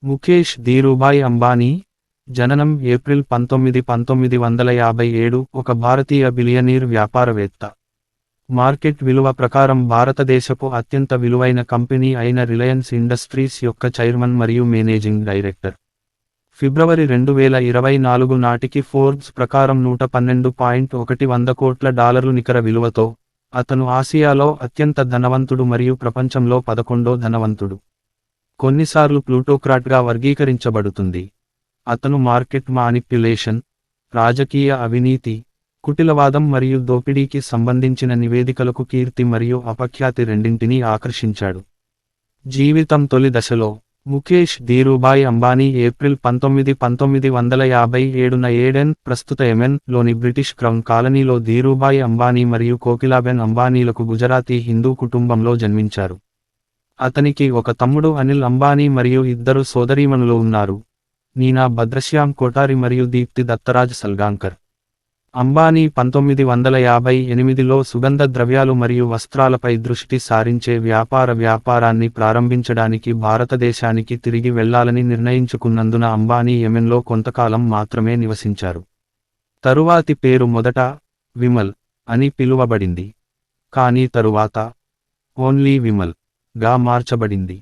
ముఖేష్ ధీరూభాయ్ అంబానీ, జననం ఏప్రిల్ 19, 1957, ఒక భారతీయ బిలియనీర్ వ్యాపారవేత్త. మార్కెట్ విలువ ప్రకారం భారతదేశపు అత్యంత విలువైన కంపెనీ అయిన రిలయన్స్ ఇండస్ట్రీస్ యొక్క చైర్మన్ మరియు మేనేజింగ్ డైరెక్టర్. ఫిబ్రవరి 2024 నాటికి ఫోర్బ్స్ ప్రకారం $112.1 కోట్ల నికర విలువతో, అతను ఆసియాలో అత్యంత ధనవంతుడు మరియు ప్రపంచంలో 11వ ధనవంతుడు. కొన్నిసార్లు ప్లూటోక్రాట్గా వర్గీకరించబడుతుంది. అతను మార్కెట్ మానిప్యులేషన్, రాజకీయ అవినీతి, కుటిలవాదం మరియు దోపిడీకి సంబంధించిన నివేదికలకు కీర్తి మరియు అపఖ్యాతి రెండింటినీ ఆకర్షించాడు. జీవితం తొలి దశలో ముఖేష్ ధీరూభాయ్ అంబానీ ఏప్రిల్ 19, 1957న ఏడెన్, ప్రస్తుత యెమెన్ లోని బ్రిటిష్ క్రౌన్ కాలనీలో ధీరూభాయ్ అంబానీ మరియు కోకిలాబెన్ అంబానీలకు గుజరాతీ హిందూ కుటుంబంలో జన్మించారు. అతనికి ఒక తమ్ముడు అనిల్ అంబానీ మరియు ఇద్దరు సోదరీమణులు ఉన్నారు, నీనా భద్రశ్యామ్ కోఠారి మరియు దీప్తి దత్తరాజ్ సల్గాంకర్. అంబానీ 1958లో సుగంధ ద్రవ్యాలు మరియు వస్త్రాలపై దృష్టి సారించే వ్యాపారాన్ని ప్రారంభించడానికి భారతదేశానికి తిరిగి వెళ్లాలని నిర్ణయించుకున్నందున అంబానీ యెమెన్లో కొంతకాలం మాత్రమే నివసించారు. తరువాతి పేరు మొదట విమల్ అని పిలువబడింది, కానీ తరువాత ఓన్లీ విమల్ గా మార్చబడింది.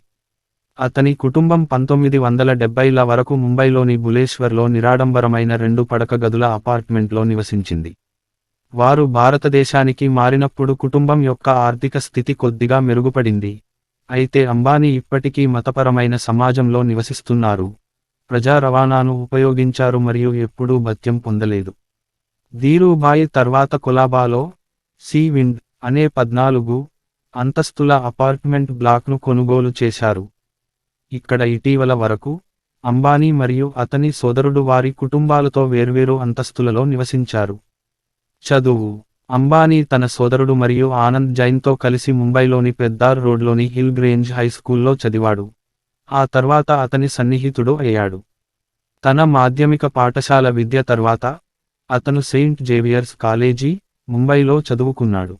అతని కుటుంబం 1970ల వరకు ముంబైలోని బులేశ్వర్లో నిరాడంబరమైన 2 పడక గదుల అపార్ట్మెంట్లో నివసించింది. వారు భారతదేశానికి మారినప్పుడు కుటుంబం యొక్క ఆర్థిక స్థితి కొద్దిగా మెరుగుపడింది, అయితే అంబానీ ఇప్పటికీ మతపరమైన సమాజంలో నివసిస్తున్నారు, ప్రజా రవాణాను ఉపయోగించారు మరియు ఎప్పుడూ భత్యం పొందలేదు. ధీరూభాయ్ తర్వాత కొలాబాలో సీ విండ్ అనే 14 అంతస్తుల అపార్ట్మెంట్ బ్లాక్ను కొనుగోలు చేశారు. ఇక్కడ ఇటీవల వరకు అంబానీ మరియు అతని సోదరుడు వారి కుటుంబాలతో వేర్వేరు అంతస్తులలో నివసించారు. చదువు అంబానీ తన సోదరుడు మరియు ఆనంద్ జైన్తో కలిసి ముంబైలోని పెద్దార్ రోడ్లోని హిల్ గ్రేంజ్ హై స్కూల్లో చదివాడు, ఆ తర్వాత అతని సన్నిహితుడు అయ్యాడు. తన మాధ్యమిక పాఠశాల విద్య తర్వాత అతను సెయింట్ జేవియర్స్ కాలేజీ, ముంబైలో చదువుకున్నాడు.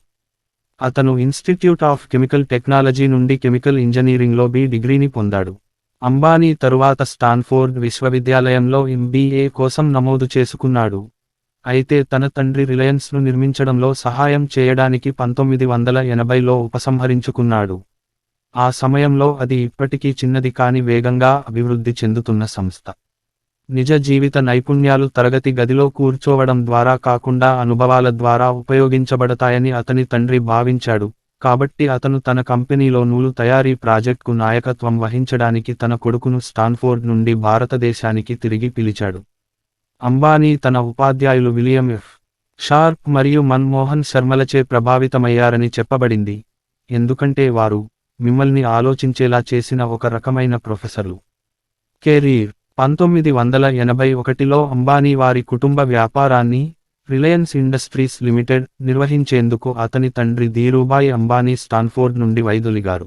అతను ఇన్స్టిట్యూట్ ఆఫ్ కెమికల్ టెక్నాలజీ నుండి కెమికల్ ఇంజనీరింగ్లో బి డిగ్రీని పొందాడు. అంబానీ తరువాత స్టాన్ఫోర్డ్ విశ్వవిద్యాలయంలో MBA కోసం నమోదు చేసుకున్నాడు, అయితే తన తండ్రి రిలయన్స్ను నిర్మించడంలో సహాయం చేయడానికి 1980లో ఉపసంహరించుకున్నాడు. ఆ సమయంలో అది ఇప్పటికీ చిన్నది కాని వేగంగా అభివృద్ధి చెందుతున్న సంస్థ. నిజ జీవిత నైపుణ్యాలు తరగతి గదిలో కూర్చోవడం ద్వారా కాకుండా అనుభవాల ద్వారా ఉపయోగించబడతాయని అతని తండ్రి భావించాడు, కాబట్టి అతను తన కంపెనీలో నూలు తయారీ ప్రాజెక్ట్కు నాయకత్వం వహించడానికి తన కొడుకును స్టాన్ఫోర్డ్ నుండి భారతదేశానికి తిరిగి పిలిచాడు. అంబానీ తన ఉపాధ్యాయులు విలియం ఎఫ్. షార్ప్ మరియు మన్మోహన్ శర్మలచే ప్రభావితమయ్యారని చెప్పబడింది, ఎందుకంటే వారు మిమ్మల్ని ఆలోచించేలా చేసిన ఒక రకమైన ప్రొఫెసర్లు. కెరీర్ 1981లో అంబానీ వారి కుటుంబ వ్యాపారాన్ని, రిలయన్స్ ఇండస్ట్రీస్ లిమిటెడ్, నిర్వహించేందుకు అతని తండ్రి ధీరూభాయ్ అంబానీ స్టాన్ఫోర్డ్ నుండి వైదొలిగారు.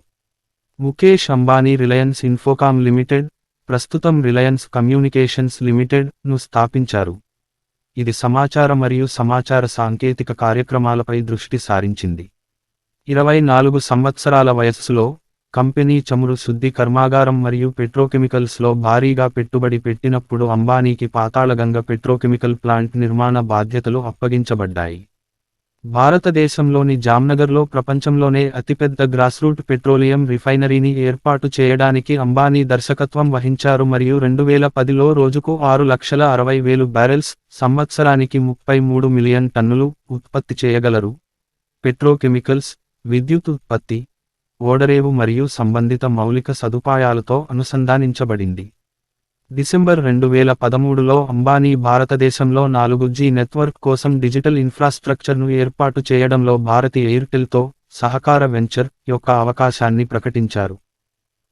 ముఖేష్ అంబానీ రిలయన్స్ ఇన్ఫోకామ్ లిమిటెడ్, ప్రస్తుతం రిలయన్స్ కమ్యూనికేషన్స్ లిమిటెడ్ ను స్థాపించారు. ఇది సమాచార మరియు సమాచార సాంకేతిక కార్యక్రమాలపై దృష్టి సారించింది. 24 సంవత్సరాల వయస్సులో కంపెనీ చమురు శుద్ధి కర్మాగారం మరియు పెట్రోకెమికల్స్లో భారీగా పెట్టుబడి పెట్టినప్పుడు అంబానీకి పాతాళగంగ పెట్రోకెమికల్ ప్లాంట్ నిర్మాణ బాధ్యతలు అప్పగించబడ్డాయి. భారతదేశంలోని జామ్నగర్లో ప్రపంచంలోనే అతిపెద్ద గ్రాస్రూట్ పెట్రోలియం రిఫైనరీని ఏర్పాటు చేయడానికి అంబానీ దర్శకత్వం వహించారు మరియు 2010లో రోజుకు 6,60,000 బ్యారెల్స్, సంవత్సరానికి 33 మిలియన్ టన్నులు ఉత్పత్తి చేయగలరు. పెట్రోకెమికల్స్, విద్యుత్ ఉత్పత్తి, ఓడరేవు మరియు సంబంధిత మౌలిక సదుపాయాలతో అనుసంధానించబడింది. డిసెంబర్ 2013లో అంబానీ భారతదేశంలో 4G నెట్వర్క్ కోసం డిజిటల్ ఇన్ఫ్రాస్ట్రక్చర్ను ఏర్పాటు చేయడంలో భారతి ఎయిర్టెల్తో సహకార వెంచర్ యొక్క అవకాశాన్ని ప్రకటించారు.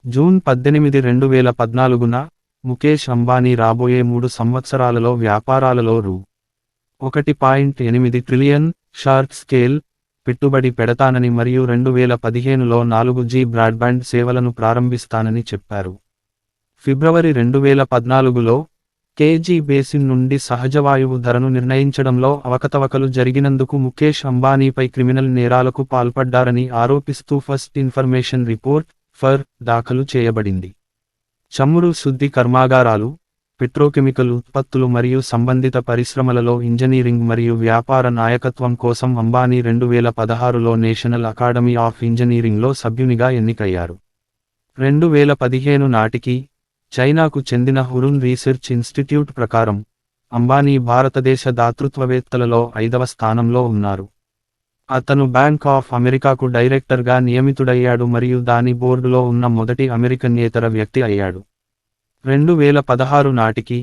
జూన్ 18, 2014న ముఖేష్ అంబానీ రాబోయే 3 సంవత్సరాలలో వ్యాపారాలలో రూ. 1.8 ట్రిలియన్ షార్ట్ స్కేల్ పెట్టుబడి పెడతానని మరియు 2015లో 4G బ్రాడ్బ్యాండ్ సేవలను ప్రారంభిస్తానని చెప్పారు. ఫిబ్రవరి 2014లో కేజీ బేసిన్ నుండి సహజవాయువు ధరను నిర్ణయించడంలో అవకతవకలు జరిగినందుకు ముఖేష్ అంబానీపై క్రిమినల్ నేరాలకు పాల్పడ్డారని ఆరోపిస్తూ ఫస్ట్ ఇన్ఫర్మేషన్ రిపోర్ట్ ఫర్ దాఖలు చేయబడింది. చమురు శుద్ధి కర్మాగారాలు, పెట్రోకెమికల్ ఉత్పత్తులు మరియు సంబంధిత పరిశ్రమలలో ఇంజనీరింగ్ మరియు వ్యాపార నాయకత్వం కోసం అంబానీ 2016లో నేషనల్ అకాడమీ ఆఫ్ ఇంజనీరింగ్లో సభ్యునిగా ఎన్నికయ్యారు. 2015 నాటికి, చైనాకు చెందిన హురున్ రీసెర్చ్ ఇన్స్టిట్యూట్ ప్రకారం, అంబానీ భారతదేశ దాతృత్వవేత్తలలో 5వ స్థానంలో ఉన్నారు. అతను బ్యాంక్ ఆఫ్ అమెరికాకు డైరెక్టర్గా నియమితుడయ్యాడు మరియు దాని బోర్డులో ఉన్న మొదటి అమెరికన్యేతర వ్యక్తి అయ్యాడు. 2016 నాటికి,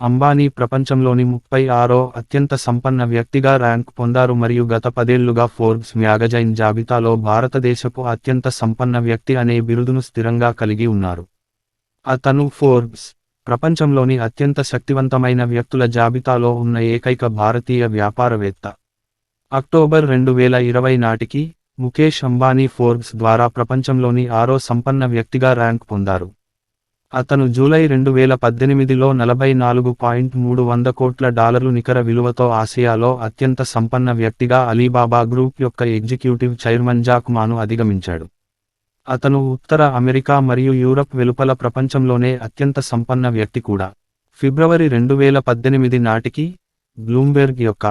అంబానీ ప్రపంచంలోని 36వ అత్యంత సంపన్న వ్యక్తిగా ర్యాంక్ పొందారు మరియు గత 10 ఏళ్లుగా ఫోర్బ్స్ మ్యాగజైన్ జాబితాలో భారతదేశపు అత్యంత సంపన్న వ్యక్తి అనే బిరుదును స్థిరంగా కలిగి ఉన్నారు. అతను ఫోర్బ్స్ ప్రపంచంలోని అత్యంత శక్తివంతమైన వ్యక్తుల జాబితాలో ఉన్న ఏకైక భారతీయ వ్యాపారవేత్త. అక్టోబర్ 2020 నాటికి, ముఖేష్ అంబానీ ఫోర్బ్స్ ద్వారా ప్రపంచంలోని 6వ సంపన్న వ్యక్తిగా ర్యాంక్ పొందారు. అతను జూలై 2018లో $44.3 కోట్ల నికర విలువతో ఆసియాలో అత్యంత సంపన్న వ్యక్తిగా అలీబాబా గ్రూప్ యొక్క ఎగ్జిక్యూటివ్ చైర్మన్ జాక్ మాను అధిగమించాడు. అతను ఉత్తర అమెరికా మరియు యూరప్ వెలుపల ప్రపంచంలోనే అత్యంత సంపన్న వ్యక్తి కూడా. ఫిబ్రవరి 2018 నాటికి, బ్లూంబెర్గ్ యొక్క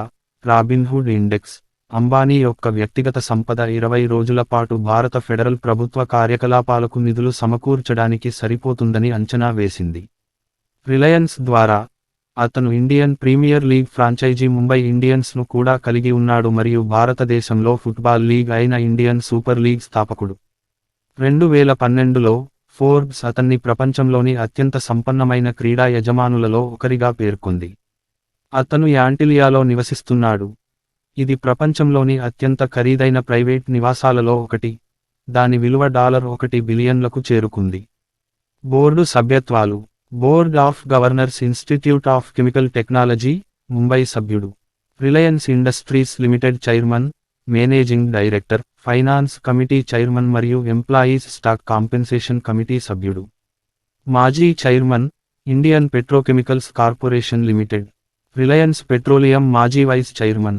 రాబిన్హుడ్ ఇండెక్స్, అంబానీ యొక్క వ్యక్తిగత సంపద 20 రోజుల పాటు భారత ఫెడరల్ ప్రభుత్వ కార్యకలాపాలకు నిధులు సమకూర్చడానికి సరిపోతుందని అంచనా వేసింది. రిలయన్స్ ద్వారా, అతను Indian premier league franchise Mumbai ఇండియన్స్ను కూడా కలిగి ఉన్నాడు మరియు భారతదేశంలో ఫుట్బాల్ లీగ్ అయిన ఇండియన్ సూపర్ లీగ్ స్థాపకుడు. 2012లో, ఫోర్బ్స్ అతన్ని ప్రపంచంలోని అత్యంత సంపన్నమైన క్రీడా యజమానులలో ఒకరిగా పేర్కొంది. అతను యాంటిలియాలో నివసిస్తున్నాడు. ఇది ప్రపంచంలోని అత్యంత ఖరీదైన ప్రైవేట్ నివాసాలలో ఒకటి, దాని విలువ $1 బిలియన్లకు చేరుకుంది. బోర్డు సభ్యత్వాలు. Board of governors institute of chemical technology, Mumbai సభ్యుడు. Reliance industries limited chairman, managing director, finance committee chairman మరియు ఎంప్లాయీస్ స్టాక్ కాంపెన్సేషన్ కమిటీ సభ్యుడు. మాజీ chairman, Indian petrochemicals corporation limited. Reliance petroleum మాజీ vice chairman.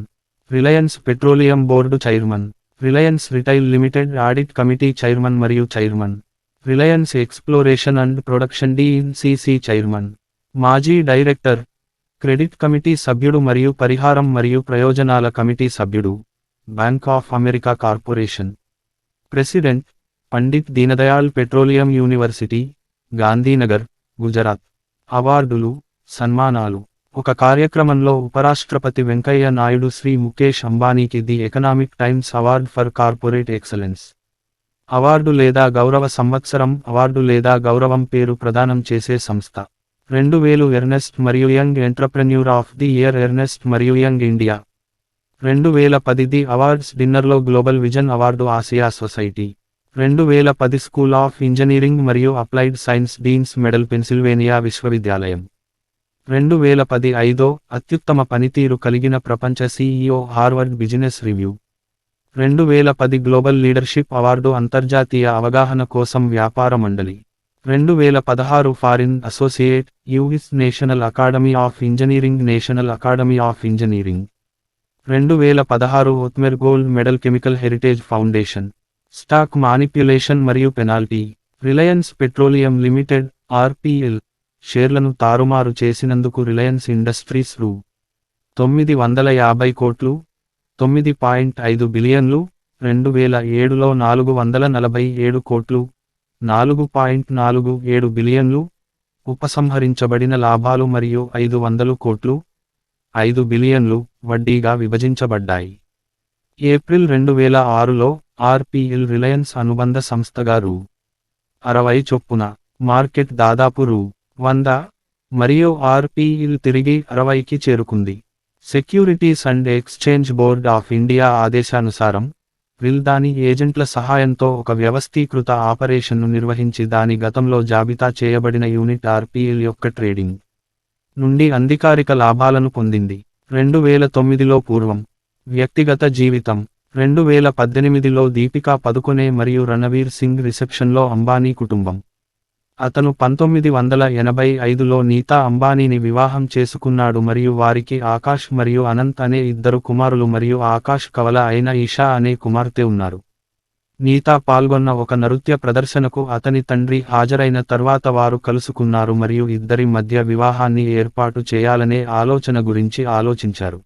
Reliance petroleum board chairman. Reliance retail limited audit committee chairman మరియు chairman. Reliance exploration and production DNCC chairman. మాజీ director, credit committee సభ్యుడు మరియు పరిహారం మరియు ప్రయోజనాల కమిటీ సభ్యుడు, bank of America Corporation. President, Pandit Deendayal Petroleum University, Gandhinagar, Gujarat. అవార్డులు, సన్మానాలు. ఒక కార్యక్రమంలో ఉపరాష్ట్రపతి వెంకయ్య నాయుడు శ్రీ ముఖేష్ అంబానీకి the Economic Times award for corporate excellence award లేదా గౌరవ సంవత్సరం అవార్డు లేదా గౌరవం పేరు ప్రదానం చేసే సంస్థ. 2000 ఎర్నెస్ట్ మరియు Young entrepreneur of the year Ernst మరియు యంగ్ ఇండియా. 2010 ది అవార్డ్స్ డిన్నర్లో global vision award Asia Society. 2010 School of Engineering మరియు Applied Science dean's medal Pennsylvania విశ్వవిద్యాలయం. 2010 ఐదో అత్యుత్తమ పనితీరు కలిగిన ప్రపంచ CEO Harvard Business Review. 2010 global leadership award అంతర్జాతీయ అవగాహన కోసం వ్యాపార మండలి. 2016 foreign associate, US National Academy of Engineering National Academy of Engineering. 2016 Othmer Gold Medal Chemical heritage foundation. Stock manipulation మరియు penalty. Reliance petroleum limited, RPL, షేర్లను తారుమారు చేసినందుకు Reliance industries రూ. 950 కోట్లు, 9.5 బిలియన్లు, 2007లో 447 కోట్లు, 4.47 బిలియన్లు, ఉపసంహరించబడిన లాభాలు మరియు 500 కోట్లు, 5 బిలియన్లు వడ్డీగా విభజించబడ్డాయి. ఏప్రిల్ 2006లో, RPL రిలయన్స్ అనుబంధ సంస్థగా రూ. 60 చొప్పున, మార్కెట్ దాదాపు రూ. 100, మరియు RPL తిరిగి 60కి చేరుకుంది. Securities and exchange board of India ఆదేశానుసారం, RIL దాని ఏజెంట్ల సహాయంతో ఒక వ్యవస్థీకృత ఆపరేషన్ను నిర్వహించి దాని గతంలో జాబితా చేయబడిన యూనిట్ RPL యొక్క ట్రేడింగ్ నుండి అధికారిక లాభాలను పొందింది. 2009లో పూర్వం. వ్యక్తిగత జీవితం. 2018లో దీపికా పదుకొనే మరియు రణవీర్ సింగ్ రిసెప్షన్లో అంబానీ కుటుంబం. అతను 1985లో నీతా అంబానీని వివాహం చేసుకున్నాడు మరియు వారికి ఆకాష్ మరియు అనంత్ అనే 2 కుమారులు మరియు ఆకాష్ కవల అయిన ఈషా అనే కుమార్తె ఉన్నారు. నీతా పాల్గొన్న ఒక నృత్య ప్రదర్శనకు అతని తండ్రి హాజరైన తర్వాత వారు కలుసుకున్నారు మరియు ఇద్దరి మధ్య వివాహాన్ని ఏర్పాటు చేయాలనే ఆలోచన గురించి ఆలోచించారు.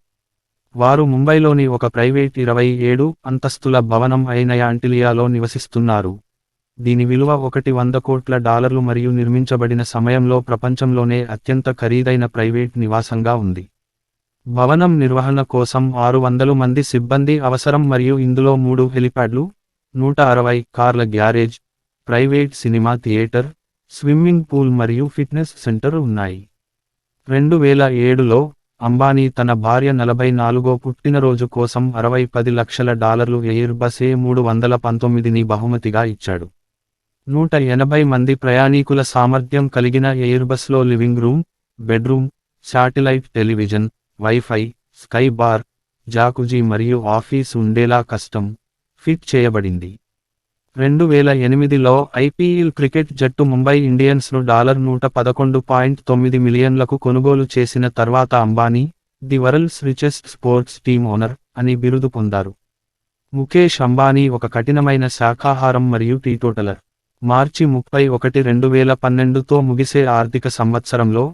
వారు ముంబైలోని ఒక ప్రైవేట్ 27 అంతస్తుల భవనం అయిన యాంటిలియాలో నివసిస్తున్నారు. దీని విలువ $100 కోట్ల మరియు నిర్మించబడిన సమయంలో ప్రపంచంలోనే అత్యంత ఖరీదైన ప్రైవేట్ నివాసంగా ఉంది. భవనం నిర్వహణ కోసం 600 మంది సిబ్బంది అవసరం మరియు ఇందులో 3 హెలిప్యాడ్లు, 160 కార్ల garage, private cinema theatre, swimming pool మరియు ఫిట్నెస్ సెంటర్ ఉన్నాయి. 2007లో అంబానీ తన భార్య 44వ పుట్టినరోజు కోసం $10 లక్షల ఎయిర్బస్ A319ని బహుమతిగా ఇచ్చాడు. 180 మంది ప్రయాణీకుల సామర్థ్యం కలిగిన ఎయిర్బస్లో living room, bedroom, satellite television, wifi, sky bar, jacuzzi మరియు ఆఫీస్ ఉండేలా కస్టమ్ ఫిట్ చేయబడింది. 2008లో ఐపీఎల్ క్రికెట్ జట్టు ముంబై ఇండియన్స్ను $111.9 మిలియన్లకు కొనుగోలు చేసిన తర్వాత Ambani, the world's richest sports team owner అని బిరుదు పొందారు. ముఖేష్ అంబానీ ఒక కఠినమైన శాఖాహారం మరియు టీటోటలర్. మార్చి 31, 2012తో ముగిసే ఆర్థిక సంవత్సరంలో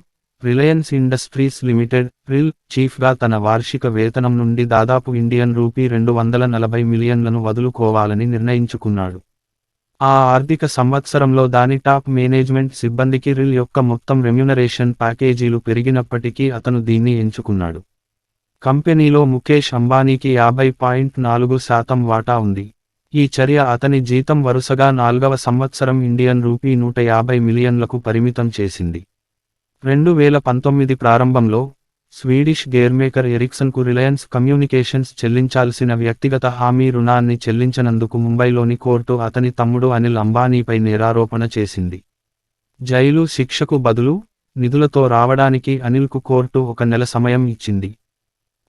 రిలయన్స్ ఇండస్ట్రీస్ లిమిటెడ్ రిల్ చీఫ్గా తన వార్షిక వేతనం నుండి దాదాపు ఇండియన్ రూపీ 240 మిలియన్లను వదులుకోవాలని నిర్ణయించుకున్నాడు. ఆ ఆర్థిక సంవత్సరంలో దాని టాప్ మేనేజ్మెంట్ సిబ్బందికి రిల్ యొక్క మొత్తం రెమ్యునరేషన్ ప్యాకేజీలు పెరిగినప్పటికీ అతను దీన్ని ఎంచుకున్నాడు. కంపెనీలో ముఖేష్ అంబానీకి 50.4% వాటా ఉంది. ఈ చర్య అతని జీతం వరుసగా 4వ సంవత్సరం ఇండియన్ రూపీ 150 మిలియన్లకు పరిమితం చేసింది. 2019 ప్రారంభంలో స్వీడిష్ గేర్మేకర్ ఎరిక్సన్కు రిలయన్స్ కమ్యూనికేషన్స్ చెల్లించాల్సిన వ్యక్తిగత హామీ రుణాన్ని చెల్లించనందుకు ముంబైలోని కోర్టు అతని తమ్ముడు అనిల్ అంబానీపై నేరారోపణ చేసింది. జైలు శిక్షకు బదులు నిధులతో రావడానికి అనిల్కు కోర్టు 1 నెల సమయం ఇచ్చింది.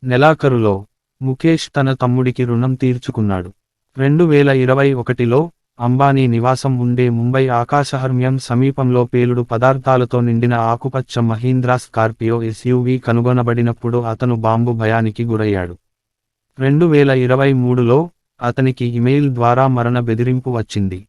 నెలాఖరులో ముఖేష్ తన తమ్ముడికి రుణం తీర్చుకున్నాడు. 2021లో అంబానీ నివాసం ఉండే ముంబై ఆకాశహర్మ్యం సమీపంలో పేలుడు పదార్థాలతో నిండిన ఆకుపచ్చ మహీంద్రా స్కార్పియో ఎస్యూవీ కనుగొనబడినప్పుడు అతను బాంబు భయానికి గురయ్యాడు. 2023లో అతనికి ఇమెయిల్ ద్వారా మరణ బెదిరింపు వచ్చింది.